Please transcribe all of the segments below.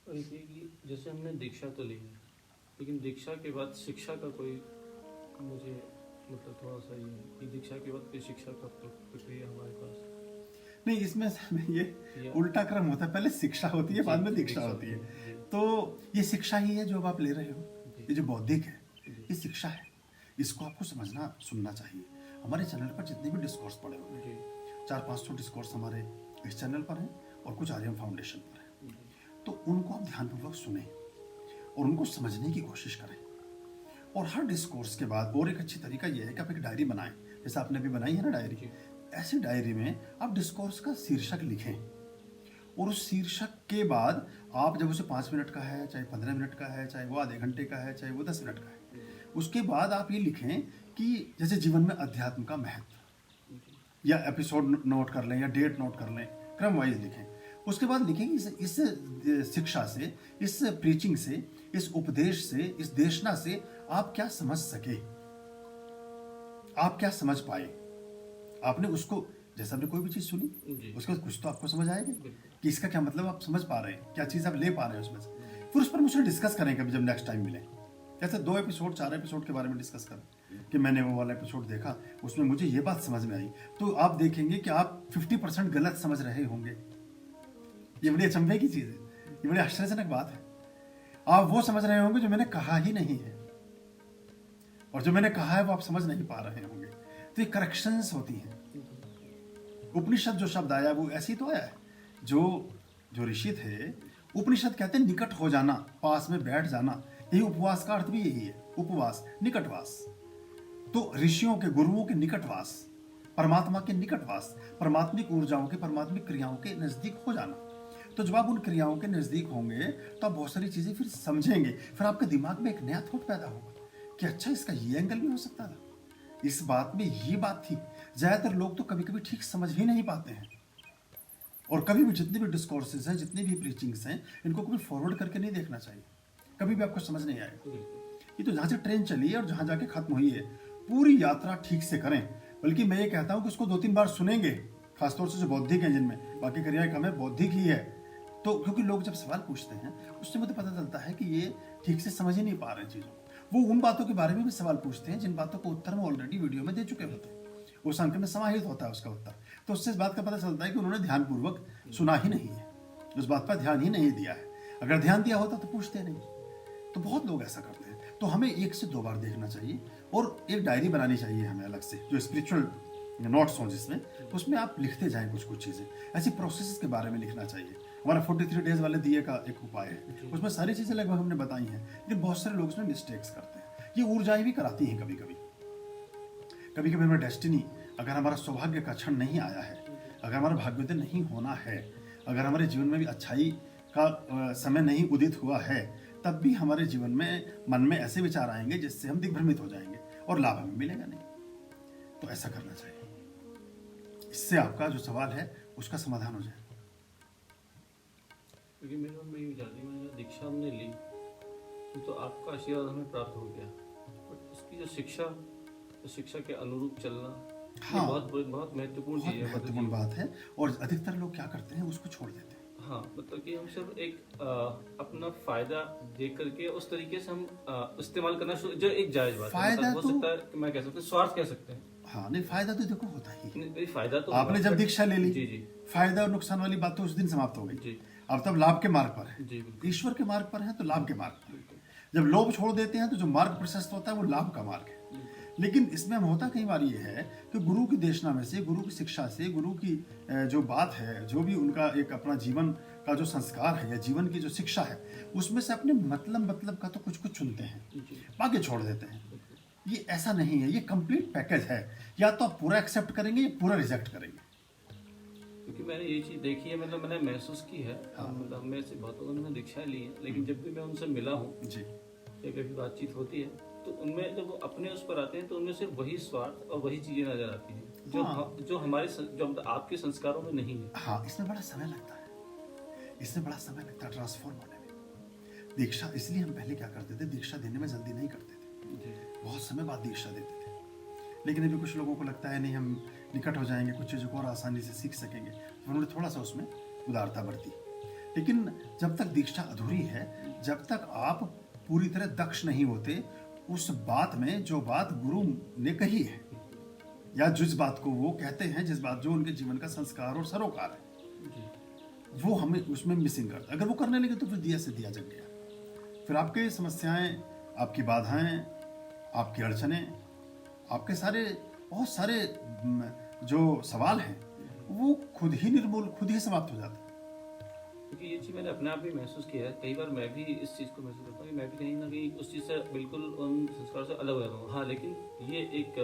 और ये कि जैसे हमने दीक्षा तो ली है, लेकिन दीक्षा के बाद शिक्षा का कोई मुझे मतलब थोड़ा सा ये है कि दीक्षा के बाद कोई शिक्षा का प्रक्रिया हमारे पास नहीं, इसमें ये या उल्टा क्रम होता है, पहले शिक्षा होती है, बाद में दीक्षा होती है। जी तो ये शिक्षा ही है जो अब आप ले रहे हो, जी ये जो बौद्धिक है, जी ये शिक्षा है। इसको आपको समझना सुनना चाहिए। हमारे चैनल पर जितने भी डिस्कोर्स पड़े हुए जी हैं, 400-500 डिस्कोर्स हमारे इस चैनल पर हैं और कुछ आर्यम फाउंडेशन पर है। जी तो उनको आप ध्यानपूर्वक सुने और उनको समझने की कोशिश करें। और हर डिस्कोर्स के बाद और एक अच्छी तरीका यह है कि आप एक डायरी बनाएं, जैसे आपने अभी बनाई है ना डायरी। जी ऐसी डायरी में आप डिस्कोर्स का शीर्षक लिखें और उस शीर्षक के बाद आप जब उसे 5 मिनट का है, चाहे 15 मिनट का है, चाहे वो आधे घंटे का है, चाहे वो 10 मिनट का है, उसके बाद आप ये लिखें कि जैसे जीवन में अध्यात्म का महत्व, जी या एपिसोड नोट कर लें या डेट नोट कर लें, क्रम वाइज लिखें। उसके बाद लिखें इस शिक्षा से, इस प्रीचिंग से, इस उपदेश से, इस देशना से आप क्या समझ सके, आप क्या समझ पाए। आपने उसको, जैसे आपने कोई भी चीज़ सुनी, जी उसके बाद कुछ तो आपको समझ आएगा बिल्कुल कि इसका क्या मतलब आप समझ पा रहे हैं, क्या चीज़ आप ले पा रहे हैं उसमें से। फिर उस पर मुझसे डिस्कस करें कभी जब नेक्स्ट टाइम मिले, जैसे 2 एपिसोड 4 एपिसोड के बारे में डिस्कस करें कि मैंने वो वाला एपिसोड देखा, उसमें मुझे ये बात समझ में आई। तो आप देखेंगे कि आप 50% गलत समझ रहे होंगे। ये बड़ी अचंभे की चीज़ है, ये बड़ी आश्चर्यजनक बात है। आप वो समझ रहे होंगे जो मैंने कहा ही नहीं है, और जो मैंने कहा है वो आप समझ नहीं पा रहे होंगे। तो ये करेक्शंस होती हैं। उपनिषद जो शब्द आया वो ऐसे ही तो आया है। जो जो ऋषि थे, उपनिषद कहते हैं निकट हो जाना, पास में बैठ जाना। यही उपवास का अर्थ भी यही है, उपवास, निकटवास। तो ऋषियों के, गुरुओं के निकटवास, परमात्मा के निकटवास, परमात्मिक ऊर्जाओं के, परमात्मिक क्रियाओं के नजदीक हो जाना। तो जब आप उन क्रियाओं के नजदीक होंगे तो आप बहुत सारी चीजें फिर समझेंगे। फिर आपके दिमाग में एक नया थॉट पैदा होगा कि अच्छा, इसका ये एंगल भी हो सकता था, इस बात में ये बात थी। ज्यादातर लोग तो कभी कभी ठीक समझ ही नहीं पाते हैं, और कभी भी जितने भी डिस्कोर्सेज हैं, जितनी भी प्रीचिंग्स हैं, इनको कभी फॉरवर्ड करके नहीं देखना चाहिए, कभी भी आपको समझ नहीं आएगा। ये तो जहाँ से ट्रेन चली है और जहाँ जाके खत्म हुई है, पूरी यात्रा ठीक से करें। बल्कि मैं ये कहता हूँ कि उसको 2-3 बार सुनेंगे, खासतौर से जो बौद्धिक हैं, जिनमें बाकी क्रियाएं कम है, बौद्धिक ही है। तो क्योंकि लोग जब सवाल पूछते हैं उससे मुझे पता चलता है कि ये ठीक से समझ ही नहीं पा रहे हैं चीज़ों को। वो उन बातों के बारे में भी सवाल पूछते हैं जिन बातों को उत्तर में ऑलरेडी वीडियो में दे चुके होते हैं, उस अंक में समाहित होता है उसका उत्तर। तो उससे इस बात का पता चलता है कि उन्होंने ध्यानपूर्वक सुना ही नहीं है, उस बात पर ध्यान ही नहीं दिया है। अगर ध्यान दिया होता तो पूछते नहीं। तो बहुत लोग ऐसा करते हैं। तो हमें 1 से 2 बार देखना चाहिए और एक डायरी बनानी चाहिए हमें अलग से, जो स्पिरिचुअल नोट्स हों जिसमें, उसमें आप लिखते जाएं कुछ कुछ चीज़ें, ऐसी प्रोसेस के बारे में लिखना चाहिए। हमारा 43 डेज वाले दिए का एक उपाय है, उसमें सारी चीज़ें लगभग हमने बताई हैं, लेकिन बहुत सारे लोग उसमें मिस्टेक्स करते हैं। ये ऊर्जाएं भी कराती हैं कभी कभी। कभी कभी हमारा डेस्टिनी, अगर हमारा सौभाग्य का क्षण नहीं आया है, अगर हमारा भाग्योदय नहीं होना है, अगर हमारे जीवन में भी अच्छाई का समय नहीं उदित हुआ है, तब भी हमारे जीवन में मन में ऐसे विचार आएंगे जिससे हम दिग्भ्रमित हो जाएंगे और लाभ हमें मिलेगा नहीं। तो ऐसा करना चाहिए, इससे आपका जो सवाल है उसका समाधान हो जाए। क्योंकि मेरे मन में ये विचार थी, मैंने दीक्षा हमने ली तो आपका आशीर्वाद हमें प्राप्त हो गया, बट उसकी जो शिक्षा के अनुरूप चलना, हाँ, ये बहुत महत्वपूर्ण बहुत चीज़ है। महत्वपूर्ण बात है। और अधिकतर लोग क्या करते हैं, उसको छोड़ देते हैं। हाँ, मतलब कि हम सिर्फ एक अपना फायदा देख करके उस तरीके से हम इस्तेमाल करना जो एक जायज बात है। फायदा मतलब हो सकता है कि मैं कह सकता हूँ स्वार्थ कह सकते हैं। हाँ, नहीं, फायदा तो देखो होता ही है। नहीं, फायदा तो आपने होगा, जब दीक्षा ले ली, जी जी फायदा और नुकसान वाली बात तो उस दिन समाप्त हो गई। जी अब तब लाभ के मार्ग पर है, जी बिल्कुल ईश्वर के मार्ग पर है तो लाभ के मार्ग पर है। बिल्कुल जब लोभ छोड़ देते हैं तो जो मार्ग प्रशस्त होता है वो लाभ का मार्ग है। बिल्कुल लेकिन इसमें हम होता कई बार ये है कि गुरु की देशना में से, गुरु की शिक्षा से, गुरु की जो बात है, जो भी उनका एक अपना जीवन का जो संस्कार है या जीवन की जो शिक्षा है, उसमें से अपने मतलब का तो कुछ कुछ चुनते हैं, जी बाकी छोड़ देते हैं। बिल्कुल। ये ऐसा नहीं है, ये कंप्लीट पैकेज है। या तो आप पूरा एक्सेप्ट करेंगे या पूरा रिजेक्ट करेंगे। क्योंकि मैंने ये चीज़ देखी है, मतलब मैंने महसूस की है। हाँ। मतलब मैं से बहुत लोगों ने दीक्षा ली है, लेकिन जब भी मैं उनसे मिला हूँ जी, या कभी बातचीत होती है, तो उनमें जब वो अपने उस पर आते हैं तो उनमें सिर्फ वही स्वार्थ और वही चीज़ें नजर आती हैं जो हाँ। जो हमारे जो आपके संस्कारों में नहीं है। हाँ, इसमें बड़ा समय लगता है, इसमें बड़ा समय लगता है ट्रांसफॉर्म होने में। दीक्षा इसलिए हम पहले क्या करते थे, दीक्षा देने में जल्दी नहीं करते थे, जी बहुत समय बाद दीक्षा देते थे। लेकिन अभी कुछ लोगों को लगता है नहीं, हम निकट हो जाएंगे, कुछ चीज़ों को और आसानी से सीख सकेंगे, तो उन्होंने थोड़ा सा उसमें उदारता बरती। लेकिन जब तक दीक्षा अधूरी है, जब तक आप पूरी तरह दक्ष नहीं होते उस बात में जो बात गुरु ने कही है, या जिस बात को वो कहते हैं, जिस बात जो उनके जीवन का संस्कार और सरोकार है, वो हमें उसमें मिसिंग करता है। अगर वो करने लगे तो फिर दिया से दिया जल गया। फिर आपके समस्याएं, आपकी बाधाएं, आपकी अड़चनें, आपके सारे बहुत सारे जो सवाल हैं वो खुद ही निर्मूल, खुद ही समाप्त हो जाते हैं। क्योंकि ये चीज़ मैंने अपने आप भी महसूस किया है। कई बार मैं भी इस चीज़ को महसूस करता हूँ कि मैं भी कहीं ना कहीं उस चीज़ से बिल्कुल उन संस्कार से अलग हो जाता हूँ। हाँ, लेकिन ये एक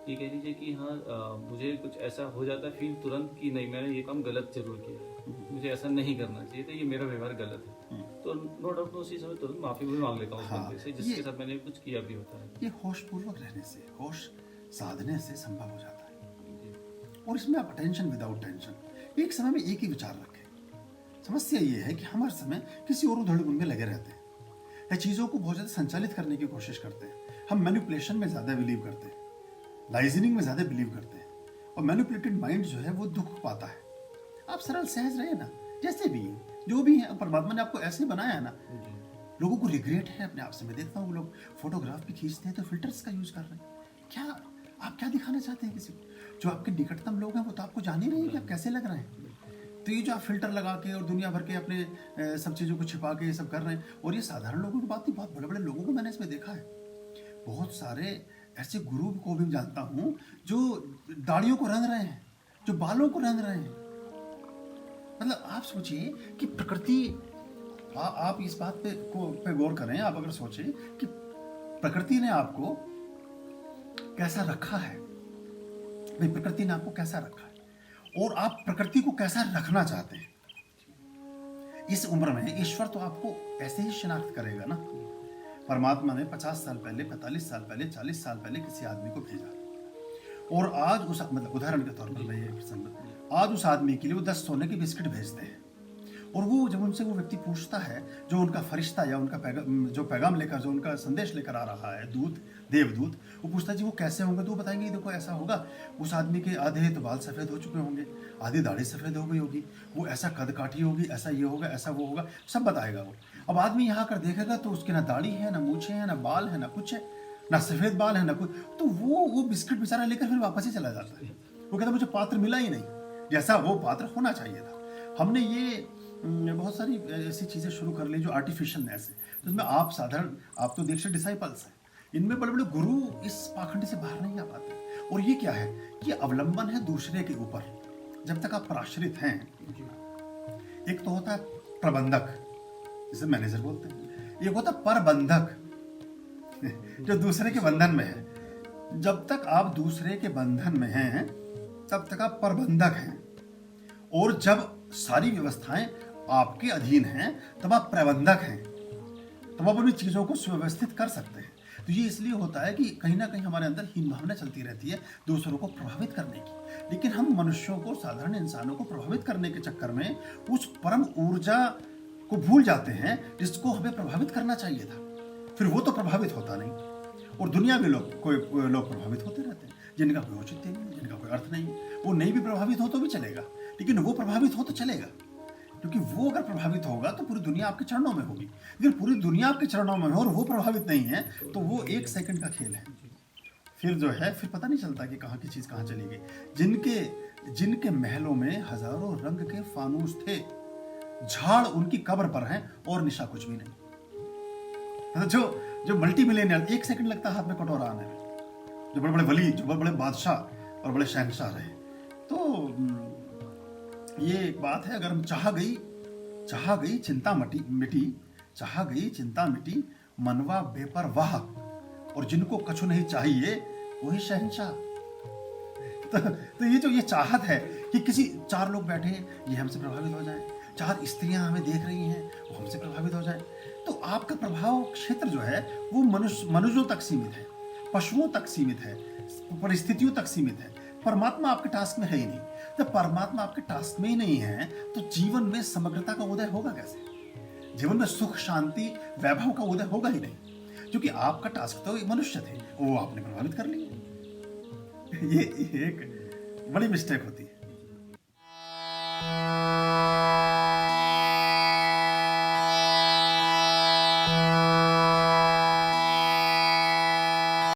ये कह लीजिए कि हाँ, मुझे कुछ ऐसा हो जाता है फील तुरंत कि नहीं, मैंने ये काम गलत जरूर किया है, मुझे ऐसा नहीं करना चाहिए था, ये मेरा व्यवहार गलत है। तो नो डाउट उसी समय तुरंत माफ़ी भी मांग लेता हूँ उस बंदे से जिसके साथ मैंने कुछ किया भी होता है। ये होश पूर्वक रहने से, होश साधने से संभव हो जाता है। और इसमें आप अटेंशन विदाउट टेंशन, एक समय में एक ही विचार रखें। समस्या ये है कि हम हर समय किसी और उधड़बुन में लगे रहते हैं या चीज़ों को बहुत ज़्यादा संचालित करने की कोशिश करते हैं। हम मैनिपुलेशन में ज़्यादा बिलीव करते हैं, लाइजनिंग में ज़्यादा बिलीव करते हैं, और मैनिपुलेटेड माइंड जो है वो दुख पाता है। आप सरल सहज रहे ना, जैसे भी हैं, जो भी हैं, परमात्मा ने आपको ऐसे बनाया है ना। लोगों को रिग्रेट है अपने आप से। मैं देखता हूँ लोग फोटोग्राफ भी खींचते हैं तो फिल्टर्स का यूज कर रहे हैं। क्या आप क्या दिखाना चाहते हैं किसी को? जो आपके निकटतम लोग हैं वो तो आपको जान ही नहीं है कि आप कैसे लग रहे हैं। तो ये जो आप फिल्टर लगा के और दुनिया भर के अपने सब चीज़ों को छिपा के ये सब कर रहे हैं, और ये साधारण लोगों की बात नहीं, बहुत बड़े बड़े लोगों को मैंने इसमें देखा है। बहुत सारे ऐसे गुरु को भी जानता हूँ जो दाढ़ियों को रंग रहे हैं, जो बालों को रंग रहे हैं। मतलब आप सोचिए कि प्रकृति, आप इस बात पे गौर करें। आप अगर सोचें कि प्रकृति ने आपको कैसा रखा है, भाई प्रकृति ने आपको कैसा रखा है, और आप प्रकृति को कैसा रखना चाहते हैं। इस उम्र में ईश्वर तो आपको ऐसे ही शिनाख्त करेगा ना। परमात्मा ने 50 साल पहले, 45 साल पहले, 40 साल पहले किसी आदमी को भेजा, और आज उस, मतलब उदाहरण के तौर पर मैं ये प्रसंग, आज उस आदमी के लिए वो 10 सोने के बिस्किट भेजते हैं, और वो जब उनसे वो व्यक्ति पूछता है, जो उनका फरिश्ता या उनका पैगाम लेकर, जो उनका संदेश लेकर आ रहा है, दूत, देवदूत, वो पूछता है जी वो कैसे होंगे, तो वो बताएंगे देखो ऐसा होगा, उस आदमी के आधे तो बाल सफ़ेद हो चुके होंगे, आधी दाढ़ी सफ़ेद हो गई होगी, वो ऐसा कद काठी होगी, ऐसा ये होगा, ऐसा वो होगा, सब बताएगा वो। अब आदमी यहाँ कर देखेगा तो उसके ना दाढ़ी है, ना मूछें हैं, ना बाल है, ना कुछ है, ना सफ़ेद बाल है, ना कुछ, तो वो बिस्किट बेचारा लेकर फिर वापस ही चला जाता है। वो कहता मुझे पात्र मिला ही नहीं जैसा वो पात्र होना चाहिए था। हमने ये बहुत सारी ऐसी चीज़ें शुरू कर ली जो आर्टिफिशियलनेस है, तो इसमें आप साधारण, आप तो दीक्षित डिसाइपल्स हैं, इनमें बड़े बड़े गुरु इस पाखंड से बाहर नहीं आ पाते। और ये क्या है, ये अवलंबन है दूसरे के ऊपर। जब तक आप पराश्रित हैं, एक तो होता है प्रबंधक, जिसे मैनेजर बोलते हैं, एक होता है परबंधक जो दूसरे के बंधन में है। जब तक आप दूसरे के बंधन में हैं तब तक आप प्रबंधक हैं, और जब सारी व्यवस्थाएं आपके अधीन हैं तब आप प्रबंधक हैं, तब आप अपनी चीज़ों को सुव्यवस्थित कर सकते हैं। तो ये इसलिए होता है कि कहीं ना कहीं हमारे अंदर हीन भावना चलती रहती है दूसरों को प्रभावित करने की, लेकिन हम मनुष्यों को, साधारण इंसानों को प्रभावित करने के चक्कर में उस परम ऊर्जा को भूल जाते हैं जिसको हमें प्रभावित करना चाहिए था। फिर वो तो प्रभावित होता नहीं, और दुनिया में लोग प्रभावित होते रहते हैं जिनका कोई औचित्य नहीं है, जिनका कोई अर्थ नहीं है। वो नहीं भी प्रभावित हो तो भी चलेगा, लेकिन वो प्रभावित हो तो चलेगा, क्योंकि वो अगर प्रभावित होगा तो पूरी दुनिया आपके चरणों में होगी। लेकिन पूरी दुनिया आपके चरणों में हो और वो प्रभावित नहीं है तो वो 1 सेकंड का खेल है। फिर जो है, फिर पता नहीं चलता कि कहाँ की चीज़ कहाँ चली गई। जिनके महलों में हजारों रंग के फानूस थे, झाड़ उनकी कब्र पर हैं और निशा कुछ भी नहीं। जो मल्टी मिलियनियर, 1 सेकंड लगता है हाथ में कटोरा आने में, जो बड़े बड़े वली, जो बड़े बड़े बादशाह और बड़े शहंशाह रहे। तो ये एक बात है, अगर हम चाह गई चिंता मिटी, चाह गई चिंता मिटी, मनवा बेपरवाह, और जिनको कछु नहीं चाहिए वही शहंशाह। तो ये चाहत है कि किसी 4 लोग बैठे ये हमसे प्रभावित हो जाएं, 4 स्त्रियां हमें देख रही हैं वो हमसे प्रभावित हो जाएं, तो आपका प्रभाव क्षेत्र जो है वो मनुष्यों तक सीमित है, पशुओं तक सीमित है, परिस्थितियों तक सीमित है। परमात्मा आपके टास्क में है ही नहीं। जब परमात्मा आपके टास्क में ही नहीं है तो जीवन में समग्रता का उदय होगा कैसे? जीवन में सुख, शांति, वैभव का उदय होगा ही नहीं, क्योंकि आपका टास्क तो मनुष्य थे, वो आपने प्रभावित कर लिए। ये एक बड़ी मिस्टेक होती है।